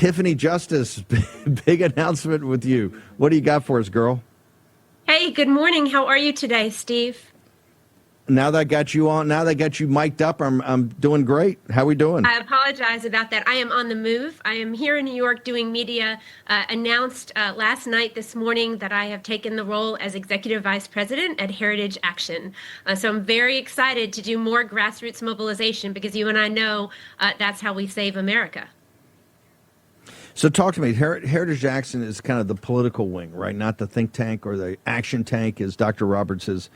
Tiffany Justice, big announcement with you. What do you got for us, girl? Hey, good morning. How are you today, Steve? Now that I got you on, now that I got you mic'd up, I'm doing great. How we doing? I apologize about that. I am on the move. I am here in New York doing media. Announced last night, this morning, that I have taken the role as Executive Vice President at Heritage Action. So I'm very excited to do more grassroots mobilization because you and I know that's how we save America. So talk to me. Heritage Action is kind of the political wing, right? Not the think tank or the action tank, as Dr. Roberts has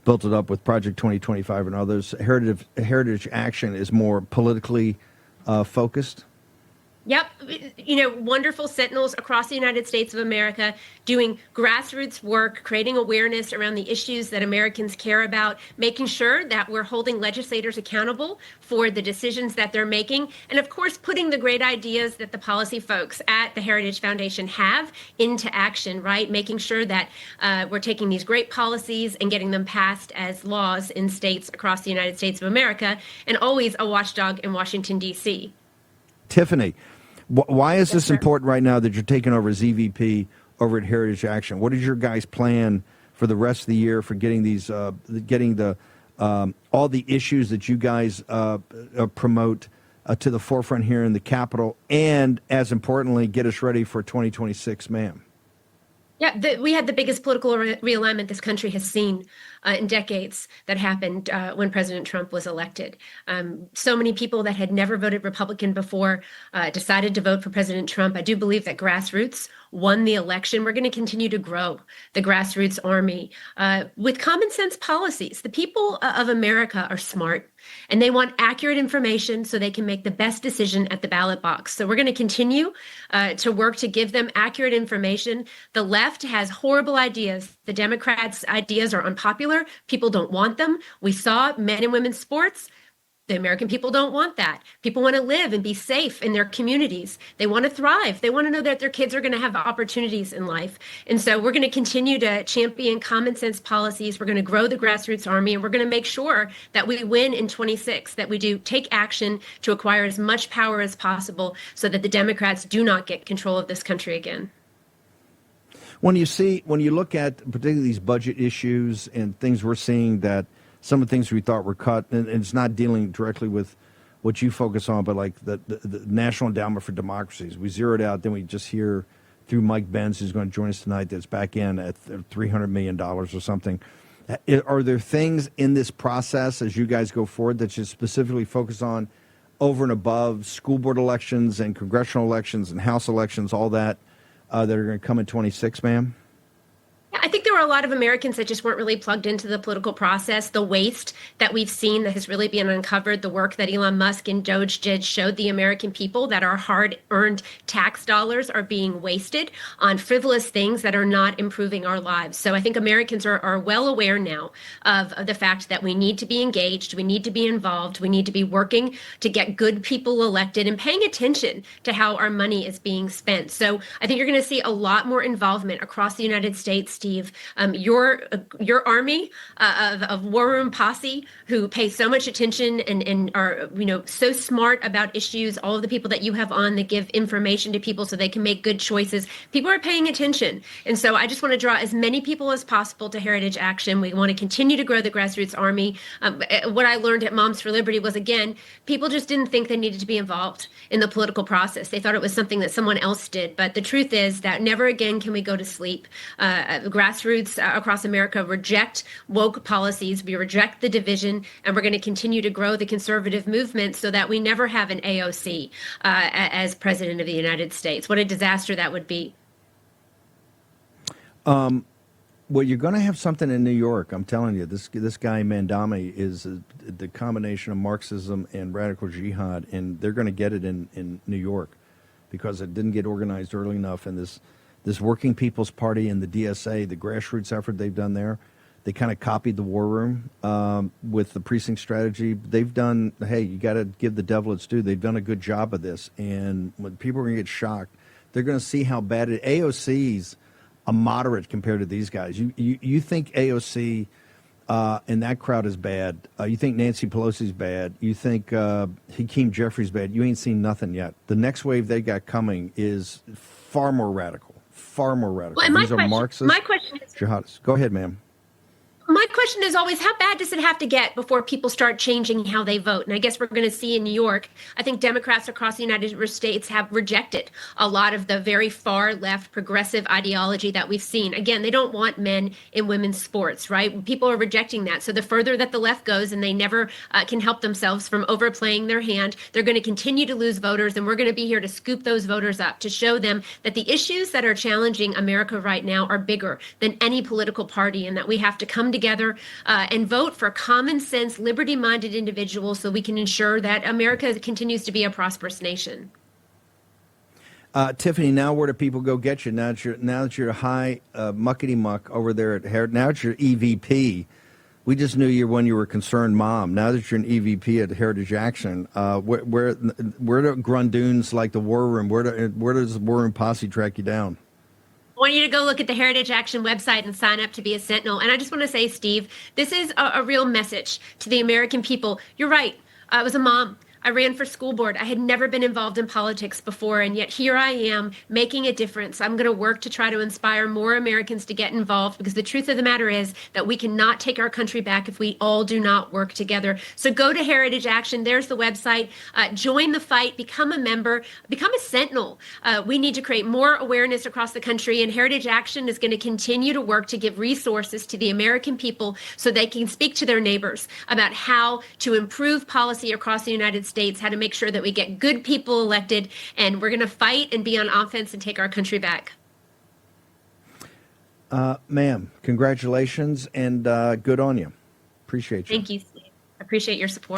built it up with Project 2025 and others. Heritage Action is more politically focused. Yep. Wonderful sentinels across the United States of America doing grassroots work, creating awareness around the issues that Americans care about, making sure that we're holding legislators accountable for the decisions that they're making, and of course, putting the great ideas that the policy folks at the Heritage Foundation have into action, right? Making sure that we're taking these great policies and getting them passed as laws in states across the United States of America, and always a watchdog in Washington, D.C. Tiffany, why is this sir. important right now that you're taking over as EVP over at Heritage Action? What is your guys' plan for the rest of the year for getting these, all the issues that you guys promote to the forefront here in the Capitol, and as importantly, get us ready for 2026, ma'am? Yeah, we had the biggest political realignment this country has seen in decades that happened when President Trump was elected. So many people that had never voted Republican before decided to vote for President Trump. I do believe that grassroots won the election. We're going to continue to grow the grassroots army with common sense policies. The people of America are smart, and they want accurate information so they can make the best decision at the ballot box. So we're going to continue to work to give them accurate information. The left has horrible ideas. The Democrats' ideas are unpopular. People don't want them. We saw men and women's sports. The American people don't want that. People want to live and be safe in their communities. They want to thrive. They want to know that their kids are going to have opportunities in life. And so we're going to continue to champion common sense policies. We're going to grow the grassroots army, and we're going to make sure that we win in 26, that we do take action to acquire as much power as possible so that the Democrats do not get control of this country again. When you look at particularly these budget issues and things we're seeing, that some of the things we thought were cut, and it's not dealing directly with what you focus on, but like the National Endowment for Democracies, we zeroed out. Then we just hear through Mike Benz, who's going to join us tonight, that's back in at $300 million or something. Are there things in this process as you guys go forward that you specifically focus on over and above school board elections and congressional elections and House elections, all that are going to come in 26, ma'am? I think there were a lot of Americans that just weren't really plugged into the political process. The waste that we've seen that has really been uncovered, the work that Elon Musk and Doge did, showed the American people that our hard-earned tax dollars are being wasted on frivolous things that are not improving our lives. So I think Americans are well aware now of the fact that we need to be engaged, we need to be involved, we need to be working to get good people elected and paying attention to how our money is being spent. So I think you're going to see a lot more involvement across the United States, Steve. Your army of war room posse who pay so much attention and are so smart about issues, all of the people that you have on that give information to people so they can make good choices, people are paying attention. And so I just want to draw as many people as possible to Heritage Action. We want to continue to grow the grassroots army. What I learned at Moms for Liberty was, again, people just didn't think they needed to be involved in the political process. They thought it was something that someone else did. But the truth is that never again can we go to sleep. Grassroots across America reject woke policies. We reject the division, and we're going to continue to grow the conservative movement so that we never have an AOC as president of the United States. What a disaster that would be. Well, you're going to have something in New York. I'm telling you, this guy Mandami is the combination of Marxism and radical jihad, and they're going to get it in New York because it didn't get organized early enough. And this Working People's Party and the DSA, the grassroots effort they've done there, they kind of copied the war room with the precinct strategy. They've done, hey, you got to give the devil its due. They've done a good job of this. And when people are going to get shocked, they're going to see how bad AOC's a moderate compared to these guys. You think AOC and that crowd is bad. You think Nancy Pelosi's bad. You think Hakeem Jeffries bad. You ain't seen nothing yet. The next wave they got coming is far more radical. Far more radical. Well, and These are Marxists. my question is, jihadists. Go ahead, ma'am. my question is always, how bad does it have to get before people start changing how they vote? And I guess we're going to see in New York, I think Democrats across the United States have rejected a lot of the very far left progressive ideology that we've seen. Again, they don't want men in women's sports, right? People are rejecting that. So the further that the left goes, and they never can help themselves from overplaying their hand, they're going to continue to lose voters. And we're going to be here to scoop those voters up, to show them that the issues that are challenging America right now are bigger than any political party, and that we have to come together and vote for common sense, liberty-minded individuals so we can ensure that America continues to be a prosperous nation. Tiffany, now where do people go get you? Now that you're high muckety muck over there at Heritage, now that you're EVP. We just knew you when you were a concerned mom. Now that you're an EVP at Heritage Action, where do Grundoons like the War Room? Where does the War Room posse track you down? I want you to go look at the Heritage Action website and sign up to be a Sentinel. And I just want to say, Steve, this is a real message to the American people. You're right. I was a mom. I ran for school board. I had never been involved in politics before, and yet here I am making a difference. I'm going to work to try to inspire more Americans to get involved, because the truth of the matter is that we cannot take our country back if we all do not work together. So go to Heritage Action. There's the website. Join the fight. Become a member. Become a Sentinel. We need to create more awareness across the country, and Heritage Action is going to continue to work to give resources to the American people so they can speak to their neighbors about how to improve policy across the United States, how to make sure that we get good people elected, and we're going to fight and be on offense and take our country back. Ma'am, congratulations and good on you. Appreciate you. Thank you, Steve. I appreciate your support.